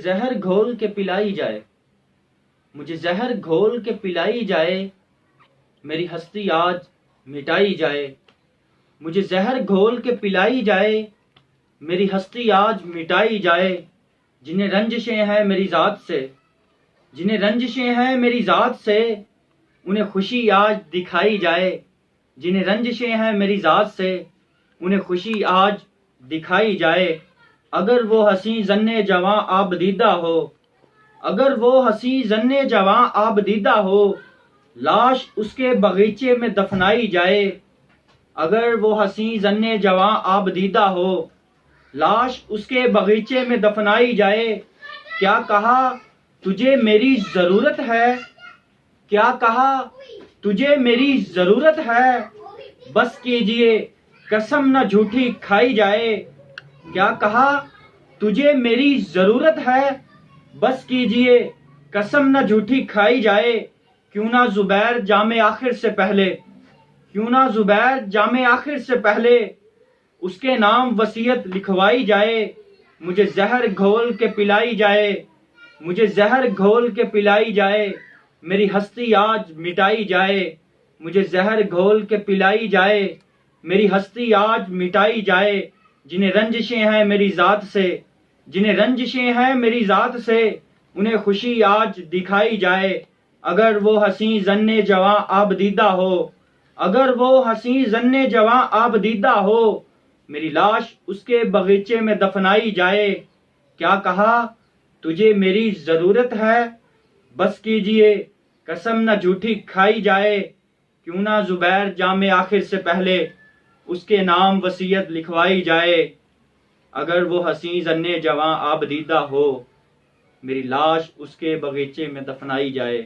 زہر گھول کے پلائی جائے، مجھے زہر گھول کے پلائی جائے، میری ہستی آج مٹائی جائے، مجھے زہر گھول کے پلائی جائے، میری ہستی آج مٹائی جائے، جنہیں رنجشیں ہیں میری ذات سے، جنہیں رنجشیں ہیں میری ذات سے، انہیں خوشی آج دکھائی جائے، جنہیں رنجشیں ہیں میری ذات سے، انہیں خوشی آج دکھائی جائے۔ اگر وہ حسین ظن جواں آبدیدہ ہو، اگر وہ حسین ظن جواں آبدیدہ ہو، لاش اس کے باغیچے میں دفنائی جائے، اگر وہ حسین ظن جواں آبدیدہ ہو، لاش اس کے باغیچے میں دفنائی جائے۔ کیا کہا تجھے میری ضرورت ہے، کیا کہا تجھے میری ضرورت ہے، بس کیجئے قسم نہ جھوٹی کھائی جائے۔ کیا کہا تجھے میری ضرورت ہے، بس کیجئے قسم نہ جھوٹی کھائی جائے۔ کیوں نہ زبیر جام آخر سے پہلے، کیوں نہ زبیر جام آخر سے پہلے اس کے نام وصیت لکھوائی جائے، مجھے زہر گھول کے پلائی جائے، مجھے زہر گھول کے پلائی جائے، میری ہستی آج مٹائی جائے، مجھے زہر گھول کے پلائی جائے، میری ہستی آج مٹائی جائے، جنہیں رنجشیں ہیں میری ذات سے، جنہیں رنجشیں ہیں میری ذات سے، انہیں خوشی آج دکھائی جائے۔ اگر وہ حسین ظن جواں آبدیدہ ہو، اگر وہ حسین ظن جواں آبدیدہ ہو، میری لاش اس کے باغیچے میں دفنائی جائے۔ کیا کہا تجھے میری ضرورت ہے، بس کیجئے قسم نہ جھوٹی کھائی جائے۔ کیوں نہ زبیر جام آخر سے پہلے اس کے نام وصیت لکھوائی جائے، اگر وہ حسین ظن جواں آبدیدہ ہو، میری لاش اس کے باغیچے میں دفنائی جائے۔